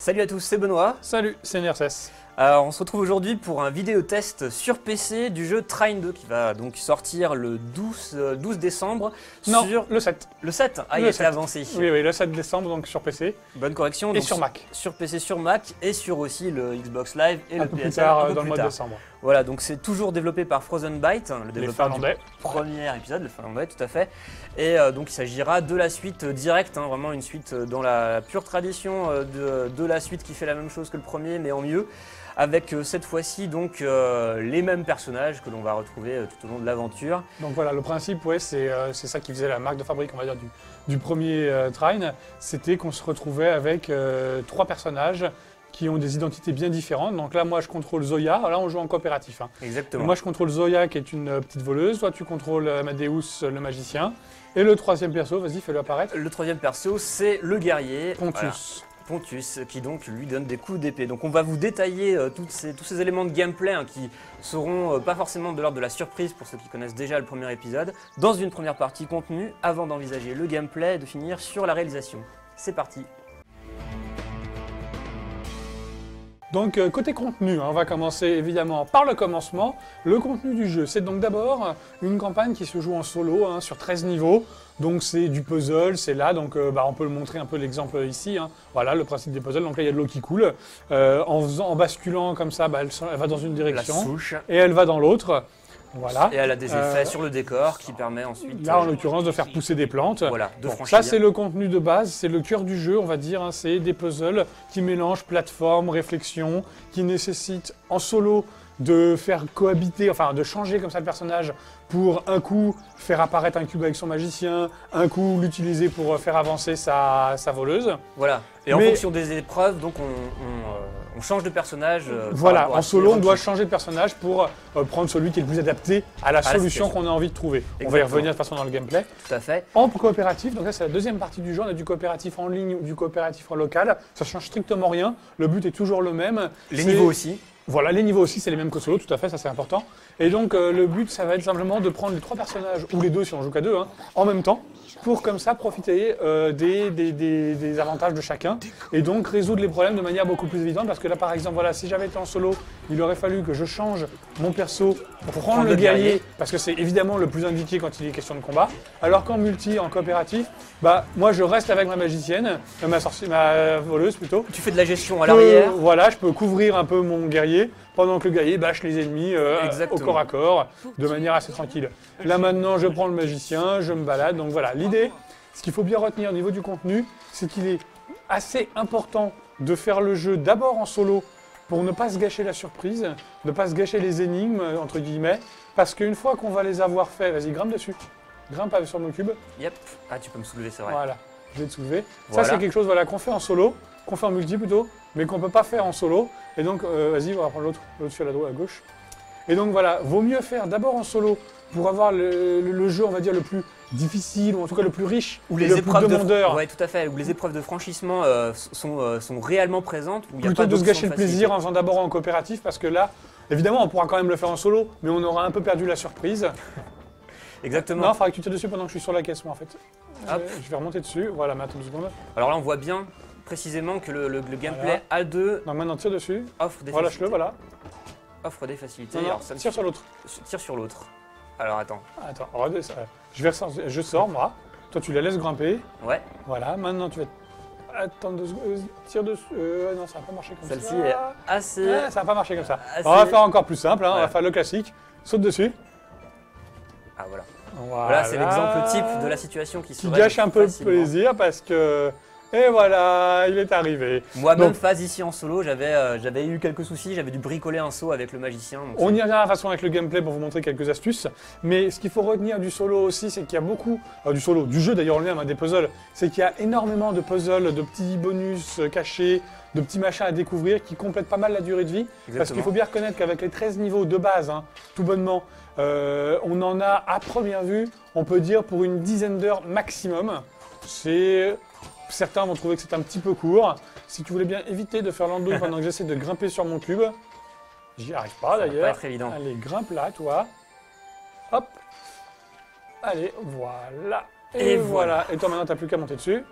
Salut à tous, c'est Benoît. Salut, c'est NRSS. Alors, on se retrouve aujourd'hui pour un vidéo test sur PC du jeu Trine 2 qui va donc sortir le 12 décembre. Non, sur le 7. Le 7. Ah, il Le était 7. avancé. Oui, le 7 décembre, donc sur PC. Bonne correction. Et donc, sur Mac. Sur PC, sur Mac et sur aussi le Xbox Live et Un le peu PSN plus tard, un peu dans le plus mois de tard. décembre. Voilà, donc c'est toujours développé par Frozen Byte, le Les développeur du Finlandais. premier épisode, le finlandais, tout à fait. Et donc il s'agira de la suite directe, vraiment une suite dans la pure tradition de la suite qui fait la même chose que le premier, mais en mieux. Avec cette fois-ci donc les mêmes personnages que l'on va retrouver tout au long de l'aventure. Donc voilà, le principe, ouais, c'est ça qui faisait la marque de fabrique, on va dire, du premier Trine. C'était qu'on se retrouvait avec 3 personnages qui ont des identités bien différentes. Donc là, moi, je contrôle Zoya. Là, on joue en coopératif. Hein. Exactement. Moi, je contrôle Zoya, qui est une petite voleuse. Toi, tu contrôles Amadeus, le magicien. Et le troisième perso, vas-y, fais-le apparaître. Le troisième perso, c'est le guerrier. Pontus. Voilà. Pontus, qui donc lui donne des coups d'épée. Donc on va vous détailler tous ces éléments de gameplay qui seront pas forcément de l'ordre de la surprise pour ceux qui connaissent déjà le premier épisode, dans une première partie contenu, avant d'envisager le gameplay et de finir sur la réalisation. C'est parti. Donc côté contenu, on va commencer évidemment par le commencement. Le contenu du jeu, c'est donc d'abord une campagne qui se joue en solo sur 13 niveaux. Donc c'est du puzzle, c'est là, donc on peut le montrer un peu l'exemple ici. Voilà le principe des puzzles, donc là il y a de l'eau qui coule. En basculant comme ça, elle va dans une direction La souche. Et elle va dans l'autre. Voilà. Et elle a des effets sur le décor qui permet ensuite... Là en l'occurrence de faire pousser des plantes. Voilà, de Bon, franchir. ça c'est le contenu de base, c'est le cœur du jeu on va dire, c'est des puzzles qui mélangent plateforme, réflexion, qui nécessitent en solo de faire cohabiter, enfin de changer comme ça le personnage pour un coup faire apparaître un cube avec son magicien, un coup l'utiliser pour faire avancer sa voleuse. Voilà, et en fonction des épreuves, donc on change de personnage. Voilà, en solo on doit changer de personnage pour prendre celui qui est le plus adapté à la solution qu'on a envie de trouver. Exactement. On va y revenir de toute façon dans le gameplay. Tout à fait. En coopératif, donc là c'est la deuxième partie du jeu, on a du coopératif en ligne ou du coopératif en local. Ça change strictement rien, le but est toujours le même. Les niveaux aussi. Voilà, les niveaux aussi, c'est les mêmes que solo, tout à fait, ça c'est important. Et donc le but, ça va être simplement de prendre les 3 personnages, ou les 2 si on joue qu'à 2, en même temps, pour comme ça profiter des avantages de chacun, et donc résoudre les problèmes de manière beaucoup plus évidente, parce que là par exemple, voilà, si j'avais été en solo, il aurait fallu que je change mon perso pour prendre le guerrier, parce que c'est évidemment le plus indiqué quand il est question de combat, alors qu'en multi, en coopératif, moi je reste avec ma magicienne, ma voleuse plutôt. Tu fais de la gestion à l'arrière. Voilà, je peux couvrir un peu mon guerrier, pendant que le guerrier bâche les ennemis au corps à corps, de manière assez tranquille. Là maintenant, je prends le magicien, je me balade, donc voilà. L'idée, ce qu'il faut bien retenir au niveau du contenu, c'est qu'il est assez important de faire le jeu d'abord en solo, pour ne pas se gâcher la surprise, ne pas se gâcher les énigmes, entre guillemets, parce qu'une fois qu'on va les avoir fait, vas-y, grimpe dessus, grimpe sur mon cube. Yep, ah tu peux me soulever, c'est vrai. Voilà, je vais te soulever. Voilà. Ça c'est quelque chose qu'on fait en solo, qu'on fait en multi plutôt, mais qu'on ne peut pas faire en solo. Et donc, vas-y, on va prendre l'autre sur la droite, à gauche. Et donc voilà, vaut mieux faire d'abord en solo pour avoir le jeu, on va dire, le plus difficile, ou en tout cas le plus riche, où les le épreuves plus demandeur. Ouais, tout à fait, où les épreuves de franchissement sont réellement présentes. Où Plutôt de se gâcher le plaisir en faisant d'abord en coopératif, parce que là, évidemment, on pourra quand même le faire en solo, mais on aura un peu perdu la surprise. Exactement. Non, il faudra que tu tires dessus pendant que je suis sur la caisse, moi, en fait. Hop. Je vais remonter dessus, voilà, mais attends 2 secondes. Alors là, on voit bien précisément que le gameplay A2 Donc maintenant, tire dessus. offre des Relâche-le, facilités. voilà. Offre des facilités. Non, Alors, ça tire sur l'autre. Tire sur l'autre. Alors attends. Attends, je sors, moi. Toi, tu la laisses grimper. Ouais. Voilà, maintenant tu vas attendre 2 secondes. Tire dessus. Non, ça va pas marcher comme ça. Celle-ci est assez. Ouais, ça va pas marcher comme ça. assez- On va faire encore plus simple, on Ouais. va faire le classique. Saute dessus. Ah voilà. Voilà, Voilà, c'est l'exemple type de la situation qui se gâche un peu le plaisir parce que. Et voilà, il est arrivé. Moi, même Donc, phase ici en solo, j'avais eu quelques soucis, j'avais dû bricoler un saut avec le magicien. Donc on y reviendra de toute façon avec le gameplay pour vous montrer quelques astuces. Mais ce qu'il faut retenir du solo aussi, c'est qu'il y a beaucoup. Du jeu d'ailleurs, le même, des puzzles, c'est qu'il y a énormément de puzzles, de petits bonus cachés, de petits machins à découvrir qui complètent pas mal la durée de vie. Exactement. Parce qu'il faut bien reconnaître qu'avec les 13 niveaux de base, tout bonnement, on en a à première vue, on peut dire pour une dizaine d'heures maximum. Certains vont trouver que c'est un petit peu court. Si tu voulais bien éviter de faire l'andouille pendant que j'essaie de grimper sur mon cube, j'y arrive pas d'ailleurs. Ça va pas être évident. Allez, grimpe là, toi. Hop. Allez, voilà. Et voilà. Et toi maintenant, t'as plus qu'à monter dessus.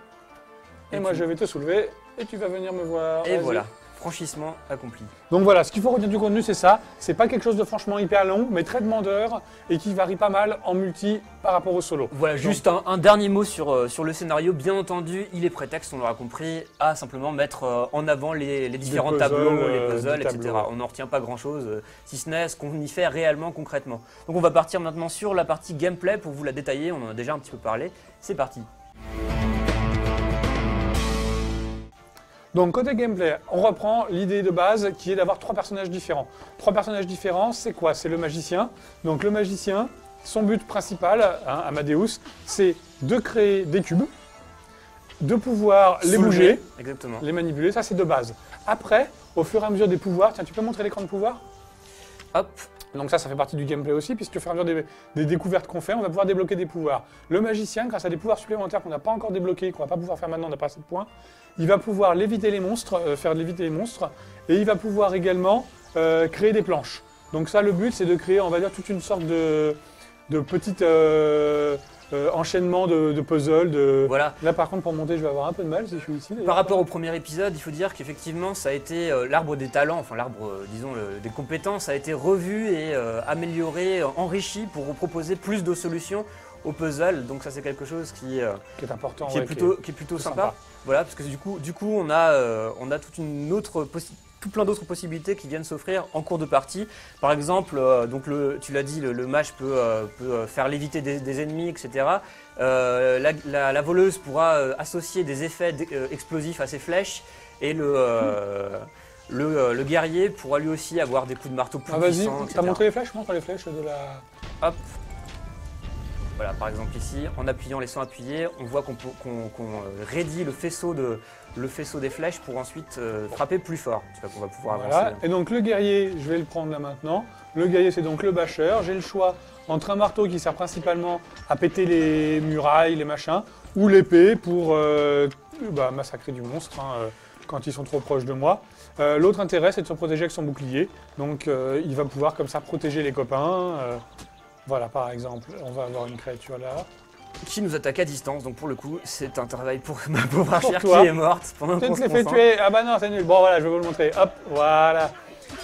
Et moi, je vais te soulever. et tu vas venir me voir. Et Vas-y. voilà, franchissement accompli. Donc voilà, ce qu'il faut retenir du contenu, c'est ça. C'est pas quelque chose de franchement hyper long, mais très demandeur et qui varie pas mal en multi par rapport au solo. Voilà, juste un dernier mot sur le scénario. Bien entendu, il est prétexte, on l'aura compris, à simplement mettre en avant les différents puzzles, tableaux, les puzzles, des etc. tableaux. On n'en retient pas grand-chose, si ce n'est ce qu'on y fait réellement, concrètement. Donc on va partir maintenant sur la partie gameplay pour vous la détailler. On en a déjà un petit peu parlé. C'est parti. Donc côté gameplay, on reprend l'idée de base qui est d'avoir 3 personnages différents. 3 personnages différents, c'est quoi? C'est le magicien. Donc le magicien, son but principal, hein, Amadeus, c'est de créer des cubes, de pouvoir les Soulever, bouger, exactement. les manipuler, ça c'est de base. Après, au fur et à mesure des pouvoirs, tiens, tu peux montrer l'écran de pouvoir? Hop, Donc ça fait partie du gameplay aussi, puisque au fur et à mesure des découvertes qu'on fait, on va pouvoir débloquer des pouvoirs. Le magicien, grâce à des pouvoirs supplémentaires qu'on n'a pas encore débloqués, qu'on ne va pas pouvoir faire maintenant, on n'a pas assez de points, il va pouvoir léviter les monstres, faire léviter les monstres, et il va pouvoir également créer des planches. Donc ça, le but, c'est de créer, on va dire, toute une sorte de petite enchaînement de puzzles. voilà. Là, par contre, pour monter, je vais avoir un peu de mal si je suis ici. d'ailleurs. Par rapport au premier épisode, il faut dire qu'effectivement, ça a été l'arbre des talents, enfin l'arbre, disons, des compétences, a été revu et amélioré, enrichi pour vous proposer plus de solutions au puzzle. Donc ça, c'est quelque chose qui Qui est important, est ouais, plutôt sympa. Voilà, parce que du coup on a toute une autre tout plein d'autres possibilités qui viennent s'offrir en cours de partie. Par exemple, donc tu l'as dit, le mage peut faire léviter des ennemis, etc. La voleuse pourra associer des effets explosifs à ses flèches et le guerrier pourra lui aussi avoir des coups de marteau plus Ah vas-y, puissants, t'as etc. montré les flèches? Montre les flèches de la... Hop. Voilà, par exemple ici, en appuyant les sons appuyés, on voit qu'on raidit le faisceau des flèches pour ensuite frapper plus fort. C'est là qu'on va pouvoir Voilà. avancer. Et donc le guerrier, je vais le prendre là maintenant. Le guerrier, c'est donc le bâcheur. J'ai le choix entre un marteau qui sert principalement à péter les murailles, les machins, ou l'épée pour massacrer du monstre quand ils sont trop proches de moi. L'autre intérêt, c'est de se protéger avec son bouclier. Donc il va pouvoir comme ça protéger les copains. Voilà, par exemple, on va avoir une créature là. Qui nous attaque à distance, donc pour le coup, c'est un travail pour ma pauvre archère qui toi. est morte pendant Tu qu'on te se l'es fait concentre. tuer. Ah bah non, c'est nul. Bon voilà, je vais vous le montrer. Hop, voilà.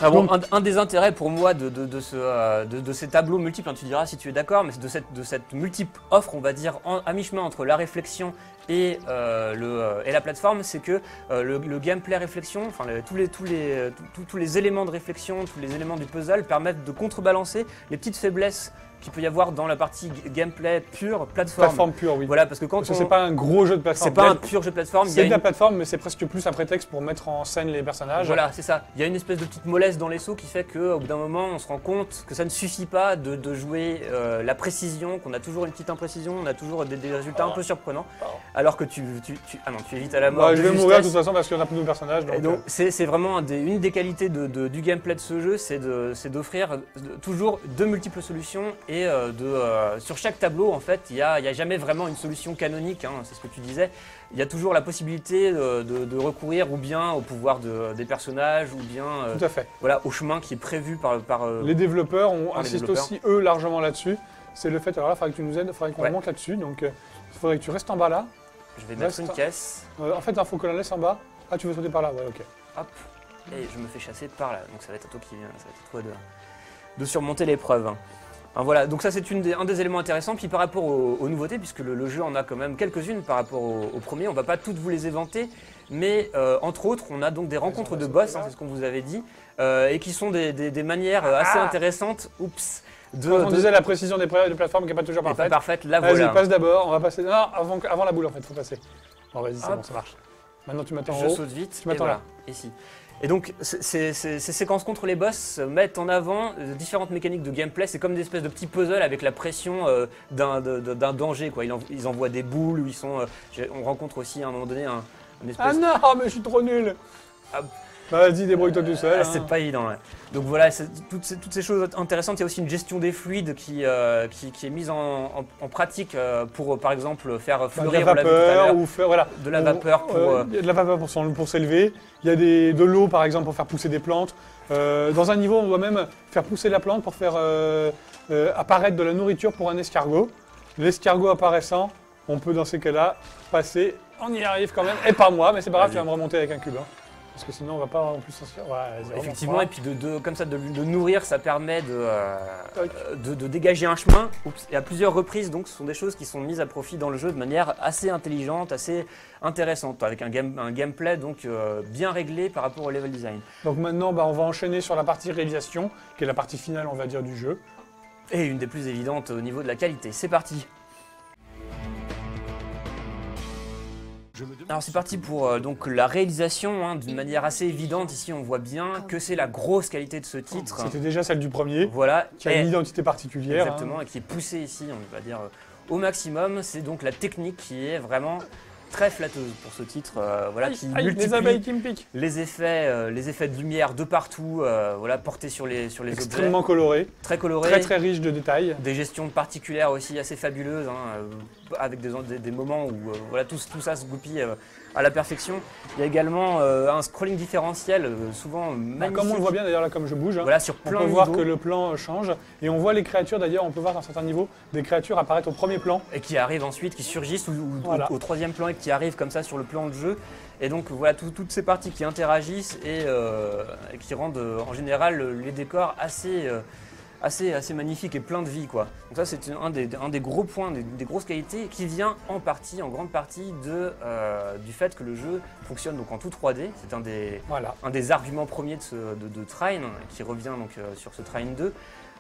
Ah bon, Donc- un des intérêts pour moi de ces tableaux multiples, hein, tu diras si tu es d'accord, mais de cette multiple offre, on va dire, à mi-chemin entre la réflexion et la plateforme, c'est que le gameplay réflexion, enfin tous les éléments de réflexion, tous les éléments du puzzle permettent de contrebalancer les petites faiblesses qu'il peut y avoir dans la partie gameplay pure plateforme. Plateforme pure, oui. Voilà, parce que quand Parce que c'est pas un gros jeu de plateforme. c'est pas un pur jeu de plateforme, il y C'est a de la une- plateforme, mais c'est presque plus un prétexte pour mettre en scène les personnages. Voilà, c'est ça. Il y a une espèce de petite mollesse dans les sauts qui fait qu'au bout d'un moment, on se rend compte que ça ne suffit pas de jouer la précision, qu'on a toujours une petite imprécision, on a toujours des résultats un peu surprenants. Alors que tu évites à la mort. Bah, de je vais mourir de justesse. toute façon parce qu'il y en a plus de personnages. Et donc, c'est vraiment une des qualités du gameplay de ce jeu, c'est d'offrir toujours de multiples solutions et sur chaque tableau, en fait, il n'y a jamais vraiment une solution canonique, hein, c'est ce que tu disais. Il y a toujours la possibilité de recourir ou bien au pouvoir des personnages ou bien Tout à fait. voilà, au chemin qui est prévu par Les développeurs les insistent développeurs. aussi, eux, largement là-dessus. C'est le fait, alors là, il faudrait que tu nous aides, il faudrait qu'on Ouais. monte là-dessus. Donc, il faudrait que tu restes en bas là. Je vais mettre Reste- une caisse, En fait, il faut que l'on laisse en bas. Ah, tu veux sauter par là? Ouais, ok. hop, et je me fais chasser par là. Donc ça va être à toi ça va être à toi de surmonter l'épreuve. Hein, voilà, donc ça c'est un des éléments intéressants. Puis par rapport aux nouveautés, puisque le jeu en a quand même quelques-unes par rapport au premier, on va pas toutes vous les éventer, mais entre autres, on a donc des rencontres de boss, hein, c'est ce qu'on vous avait dit, et qui sont des manières assez intéressantes. Oups. On disait la précision des plateformes qui n'est pas toujours Pas parfaite. parfaite, là Vas-y, voilà. passe d'abord. On va passer. Non, avant la boule, en fait, faut passer. Bon, vas-y, c'est Hop. bon, ça marche. Maintenant, tu m'attends en Je haut. saute vite, Tu et m'attends voilà, ici. Et donc, ces séquences contre les boss mettent en avant différentes mécaniques de gameplay. C'est comme des espèces de petits puzzles avec la pression d'un danger, quoi. Ils envoient des boules, ou on rencontre aussi à un moment donné un espèce... Ah non, mais je suis trop nul. Ah. Bah, vas-y, débrouille-toi tout seul. Ah, hein. c'est pas évident. Ouais. Donc voilà, toutes ces choses intéressantes. Il y a aussi une gestion des fluides qui est mise en pratique pour, par exemple, faire Bah, de fleurir, la on l'a vu tout à vapeur l'heure, ou faire voilà. de la vapeur pour... Il y a de la vapeur pour s'élever. Il y a de l'eau par exemple pour faire pousser des plantes. Dans un niveau, on doit même faire pousser la plante pour faire apparaître de la nourriture pour un escargot. L'escargot apparaissant, on peut dans ces cas-là passer on y arrive quand même. Et pas moi, mais c'est pas grave, Vas-y. tu vas me remonter avec un cube. Hein. Parce que sinon, on va pas en plus s'en sortir. Ouais, vas-y, Effectivement, remonte-moi. et puis comme ça, de nourrir, ça permet Toc. de dégager un chemin. Oups, et à plusieurs reprises, donc, ce sont des choses qui sont mises à profit dans le jeu de manière assez intelligente, assez intéressante, avec un gameplay donc bien réglé par rapport au level design. Donc maintenant, bah, on va enchaîner sur la partie réalisation, qui est la partie finale, on va dire, du jeu. Et une des plus évidentes au niveau de la qualité. C'est parti. Alors c'est parti pour donc la réalisation, hein, d'une manière assez évidente. Ici on voit bien que c'est la grosse qualité de ce titre. C'était déjà celle du premier, Voilà, qui a et- une identité particulière. exactement, et qui est poussée ici, on va dire au maximum. C'est donc la technique qui est vraiment très flatteuse pour ce titre, voilà, Aïe, qui aïe, les multiplie abeilles qui me piquent. les effets de lumière de partout, voilà, portés sur les objets, Extrêmement coloré, très colorés. très très riche de détails. Des gestions particulières aussi assez fabuleuses, hein, avec des moments où voilà, tout ça se goupille à la perfection. Il y a également un scrolling différentiel, souvent Bah, magnifique. comme on le voit bien d'ailleurs là, comme je bouge, hein, Voilà, sur on plein peut de voir niveaux, que le plan change. Et on voit les créatures d'ailleurs, on peut voir dans certains niveaux, des créatures apparaître au premier plan. et qui arrivent ensuite, qui surgissent Voilà. au troisième plan et qui arrivent comme ça sur le plan de jeu. Et donc voilà, toutes ces parties qui interagissent et qui rendent en général les décors assez magnifiques et pleins de vie, quoi. Donc ça c'est un des gros points, des grosses qualités qui vient en grande partie du fait que le jeu fonctionne donc en tout 3D. C'est Voilà. un des arguments premiers de Trine, qui revient donc sur ce Trine 2.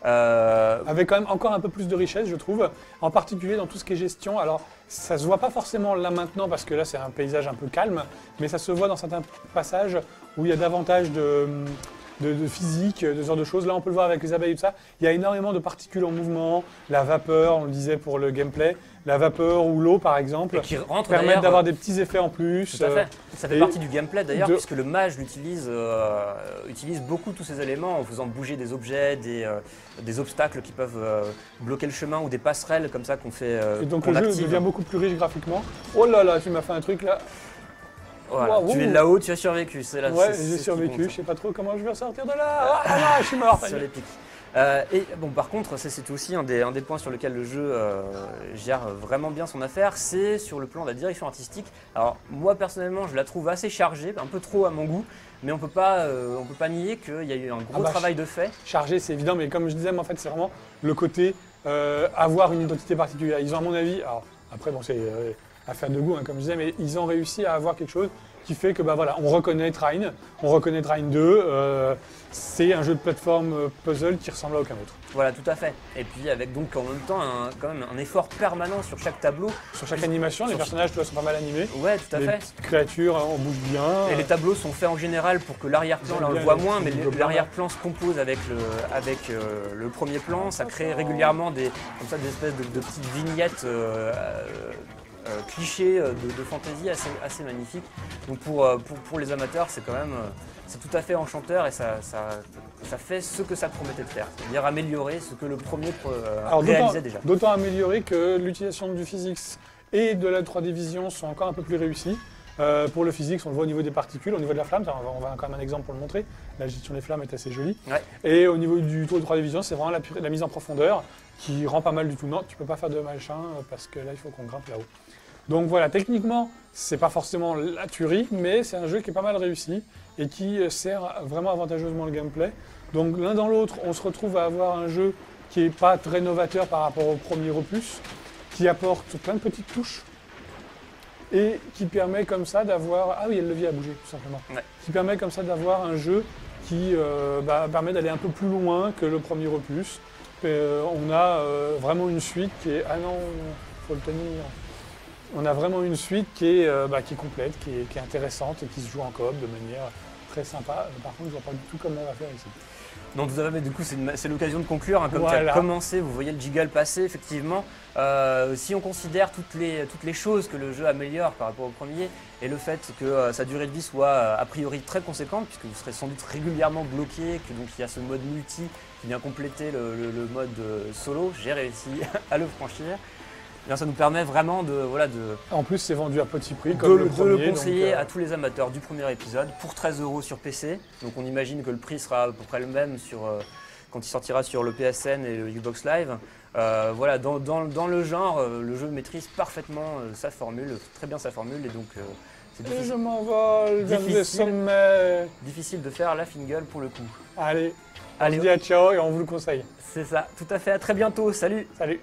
Avec quand même encore un peu plus de richesse, je trouve, en particulier dans tout ce qui est gestion. Alors, ça se voit pas forcément là maintenant, parce que là, c'est un paysage un peu calme, mais ça se voit dans certains passages où il y a davantage de physique, de ce genre de choses. Là, on peut le voir avec les abeilles et tout ça. Il y a énormément de particules en mouvement, la vapeur, on le disait pour le gameplay, la vapeur ou l'eau, par exemple, et qui rentre permettent d'ailleurs d'avoir des petits effets en plus. Tout à fait. Ça fait et partie du gameplay d'ailleurs, de- puisque le mage utilise beaucoup tous ces éléments en faisant bouger des objets, des obstacles qui peuvent bloquer le chemin ou des passerelles comme ça qu'on fait. Et donc qu'on le jeu active. devient beaucoup plus riche graphiquement. Oh là là, tu m'as fait un truc là. Voilà. Waouh. Tu es là-haut, tu as survécu. C'est là, Ouais, c'est j'ai ce qui survécu, compte. je sais pas trop comment je vais ressortir de là. Ah là là, je suis mort. Sur les pics. Et bon, par contre, ça, c'est aussi un des points sur lequel le jeu gère vraiment bien son affaire, c'est sur le plan de la direction artistique. Alors moi personnellement, je la trouve assez chargée, un peu trop à mon goût, mais on peut pas nier qu'il y a eu un gros bah, travail de fait. Chargé, c'est évident, mais comme je disais, en fait, c'est vraiment le côté avoir une identité particulière. Ils ont, à mon avis, alors après, bon, c'est affaire de goût, hein, comme je disais, mais ils ont réussi à avoir quelque chose qui fait que, bah voilà, on reconnaît Trine 2, c'est un jeu de plateforme puzzle qui ressemble à aucun autre. Voilà, tout à fait. Et puis avec donc en même temps quand même un effort permanent sur chaque tableau. Sur chaque animation, les Sur- personnages, tu vois, sont pas mal animés. Ouais, tout à Les fait. petites créatures, on bouge bien. Et les tableaux sont faits en général pour que l'arrière-plan, là on le Bien, voit les moins, petits mais gobelins, l'arrière-plan se compose avec le premier plan. Ça crée régulièrement des espèces de petites vignettes clichés de fantasy assez magnifiques. Donc pour les amateurs, c'est quand même c'est tout à fait enchanteur et ça fait ce que ça promettait de faire, c'est-à-dire améliorer ce que le premier Alors, réalisait déjà. d'autant amélioré que l'utilisation du physics et de la 3D vision sont encore un peu plus réussies. Pour le physics, on le voit au niveau des particules, au niveau de la flamme, on va quand même un exemple pour le montrer. La gestion des flammes est assez jolie. Ouais. Et au niveau du tour de 3D vision, c'est vraiment la mise en profondeur qui rend pas mal du tout. Non, tu peux pas faire de machin parce que là, il faut qu'on grimpe là-haut. Donc voilà, techniquement, c'est pas forcément la tuerie, mais c'est un jeu qui est pas mal réussi et qui sert vraiment avantageusement le gameplay. Donc l'un dans l'autre, on se retrouve à avoir un jeu qui est pas très novateur par rapport au premier opus, qui apporte plein de petites touches et qui permet comme ça d'avoir... Ah oui, il y a le levier à bouger, tout simplement. Ouais. Qui permet comme ça d'avoir un jeu qui permet d'aller un peu plus loin que le premier opus. On a vraiment une suite qui est... Ah non, faut le tenir. On a vraiment une suite qui est complète, qui est intéressante et qui se joue en coop de manière très sympa. Par contre, je vois pas du tout comment on va faire ici. Non, tout à fait, mais du coup, c'est l'occasion de conclure. Hein, comme tu Voilà. as commencé, vous voyez le jiggle passer, effectivement. Si on considère toutes les choses que le jeu améliore par rapport au premier, et le fait que sa durée de vie soit a priori très conséquente, puisque vous serez sans doute régulièrement bloqué, que donc il y a ce mode multi qui vient compléter le mode solo, j'ai réussi à le franchir. Eh bien, ça nous permet vraiment de En plus, c'est vendu à petit prix, comme le le premier. conseiller donc, à tous les amateurs du premier épisode pour 13 € sur PC. Donc on imagine que le prix sera à peu près le même quand il sortira sur le PSN et le Xbox Live. Voilà, dans le genre, le jeu maîtrise parfaitement sa formule, très bien sa formule, et donc c'est Et je difficile, m'envole vers des Difficile. sommets. difficile de faire la fingle pour le coup. Allez, on Allez, se dit à ciao et on vous le conseille. c'est ça, tout à fait, à très bientôt, salut! Salut.